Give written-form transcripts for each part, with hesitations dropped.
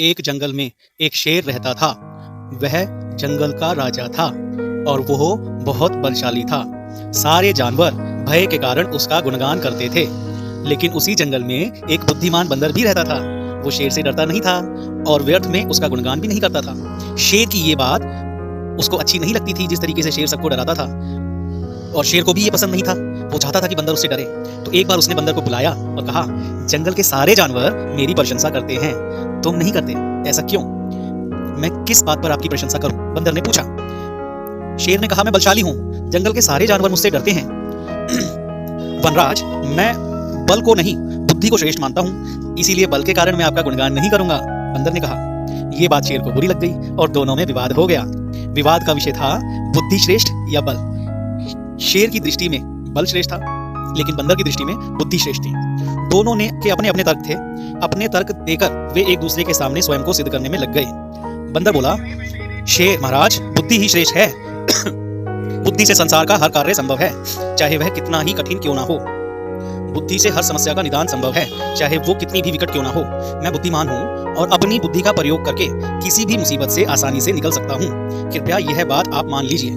एक जंगल में एक शेर रहता था। वह जंगल का राजा था और वो बहुत बलशाली था। सारे जानवर भय के कारण उसका गुणगान करते थे। लेकिन उसी जंगल में एक बुद्धिमान बंदर भी रहता था। वो शेर से डरता नहीं था और व्यर्थ में उसका गुणगान भी नहीं करता था। शेर की ये बात उसको अच्छी नहीं लगती थी, जिस तरीके से शेर सबको डराता था, और शेर को भी ये पसंद नहीं था। वो चाहता था कि बंदर उससे डरे। तो एक बार उसने बंदर को बुलाया और कहा, जंगल के सारे जानवर मेरी प्रशंसा करते हैं, तुम नहीं करते, ऐसा क्यों? मैं किस बात पर आपकी प्रशंसा करूं? बंदर ने पूछा। शेर ने कहा, मैं बलशाली हूं, जंगल के सारे जानवर मुझसे डरते हैं। वनराज, मैं बल को नहीं बुद्धि को श्रेष्ठ मानता हूं, इसीलिए बल के कारण मैं आपका गुणगान नहीं करूंगा। बंदर ने कहा। ये बात शेर को बुरी लग गई और दोनों में विवाद हो गया। विवाद का विषय था बुद्धि श्रेष्ठ या बल। शेर की दृष्टि में बल श्रेष्ठ था, लेकिन बंदर की दृष्टि में बुद्धि श्रेष्ठ थी। दोनों ने के अपने अपने तर्क थे। अपने तर्क देकर वे एक दूसरे के सामने स्वयं को सिद्ध करने में लग गए। बंदर बोला, शेर महाराज, बुद्धि ही श्रेष्ठ है। बुद्धि से संसार का हर कार्य संभव है, चाहे वह कितना ही कठिन क्यों ना हो। बुद्धि से हर समस्या का निदान संभव है, चाहे वो कितनी भी विकट क्यों ना हो। मैं बुद्धिमान हूँ और अपनी बुद्धि का प्रयोग करके किसी भी मुसीबत से आसानी से निकल सकता हूँ। कृपया यह बात आप मान लीजिए।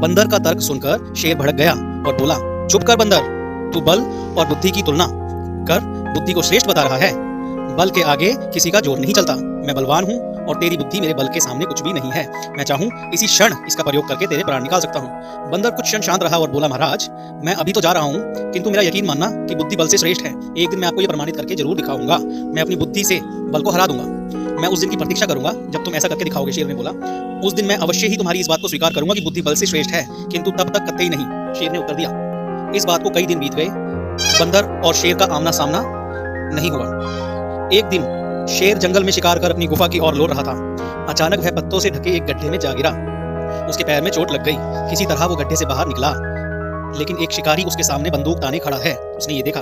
बंदर का तर्क सुनकर शेर भड़क गया और बोला, चुप कर बंदर, तू बल और बुद्धि की तुलना कर बुद्धि को श्रेष्ठ बता रहा है। बल के आगे किसी का जोर नहीं चलता। मैं बलवान हूँ और तेरी बुद्धि मेरे बल के सामने कुछ भी नहीं है। मैं चाहूँ इसी क्षण इसका प्रयोग करके तेरे प्राण निकाल सकता हूँ। बंदर कुछ क्षण शांत रहा और बोला, महाराज, मैं अभी तो जा रहा हूँ, किंतु मेरा यकीन मानना कि बुद्धि बल से श्रेष्ठ है। एक दिन मैं आपको यह प्रमाणित करके जरूर दिखाऊंगा। मैं अपनी बुद्धि से बल को हरा दूंगा। मैं उस दिन की प्रतीक्षा करूंगा जब तुम ऐसा करके दिखाओगे। शेर ने बोला, उस दिन मैं अवश्य ही तुम्हारी इस बात को स्वीकार करूंगा कि बुद्धि बल से श्रेष्ठ है, किंतु तब तक कतई नहीं। शेर ने उत्तर दिया। इस बात को कई दिन बीत गए। बंदर और शेर का आमना सामना नहीं हुआ। एक दिन शेर जंगल में शिकार कर अपनी गुफा की ओर लौट रहा था। अचानक वह पत्तों से ढके एक गड्ढे में जा गिरा। उसके पैर में चोट लग गई। किसी तरह वो गड्ढे से बाहर निकला, लेकिन एक शिकारी उसके सामने बंदूक ताने खड़ा है। उसने ये देखा।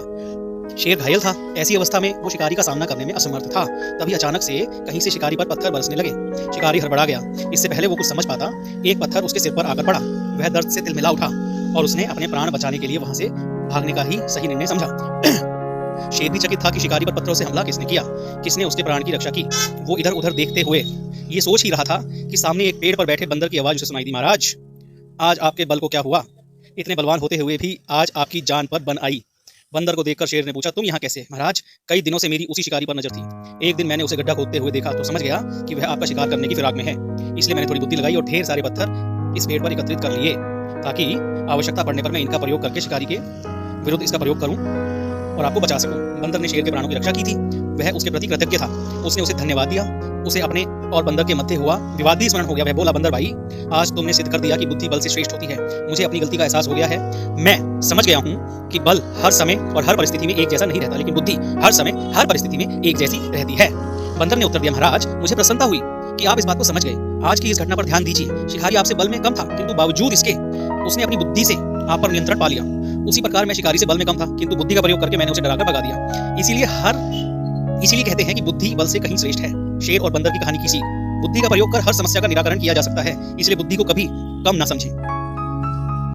शेर घायल था। ऐसी अवस्था में वो शिकारी का सामना करने में असमर्थ था। तभी अचानक से कहीं से शिकारी पर पत्थर बरसने लगे। शिकारी हड़बड़ा गया। इससे पहले वो कुछ समझ पाता, एक पत्थर उसके सिर पर आकर पड़ा। वह दर्द से तिलमिला उठा और उसने अपने प्राण बचाने के लिए वहां से भागने का ही सही निर्णय समझा। शेर भी चकित था कि शिकारी पर पत्थरों से हमला किसने किया, किसने उसके प्राण की रक्षा की। वो इधर उधर देखते हुए ये सोच ही रहा था कि सामने एक पेड़ पर बैठे बंदर की आवाज उसे सुनाई दी, महाराज, आज आपके बल को क्या हुआ? इतने बलवान होते हुए भी आज आपकी जान पर बन आई। बंदर को देखकर शेर ने पूछा, तुम यहाँ कैसे? महाराज, कई दिनों से मेरी उसी शिकारी पर नजर थी। एक दिन मैंने उसे गड्ढा खोदते हुए देखा तो समझ गया कि वह आपका शिकार करने की फिराक में है। इसलिए मैंने थोड़ी बुद्धि लगाई और ढेर सारे पत्थर इस पेड़ पर एकत्रित कर लिए, ताकि आवश्यकता पड़ने पर मैं इनका प्रयोग करके शिकारी के विरुद्ध इसका प्रयोग करूं और आपको बचा सकूं। बंदर ने शेर के प्राणों की रक्षा की थी। वह उसके प्रति कृतज्ञ था। उसने उसे धन्यवाद दिया। उसे अपने और बंदर के मध्य हुआ विवाद भी स्मरण हो गया। वह बोला, बंदर भाई, आज तुमने सिद्ध कर दिया कि बुद्धि बल से श्रेष्ठ होती है। मुझे अपनी गलती का एहसास हो गया है। मैं समझ गया हूँ कि बल हर समय और हर परिस्थिति में एक जैसा नहीं रहता, लेकिन बुद्धि हर समय हर परिस्थिति में एक जैसी रहती है। बंदर ने उत्तर दिया, महाराज, मुझे प्रसन्नता हुई कि आप इस बात को समझ गए। आज की इस घटना पर ध्यान दीजिए। शिकारी आपसे बल में कम था, किंतु बावजूद इसके उसने अपनी बुद्धि से आप पर नियंत्रण पा लिया। उसी प्रकार मैं शिकारी से बल में कम था, किंतु बुद्धि का प्रयोग करके मैंने उसे डराकर भगा दिया। इसीलिए कहते हैं कि बुद्धि बल से कहीं श्रेष्ठ है। शेर और बंदर की कहानी की सीख, बुद्धि का प्रयोग कर हर समस्या का निराकरण किया जा सकता है, इसलिए बुद्धि को कभी कम ना समझें।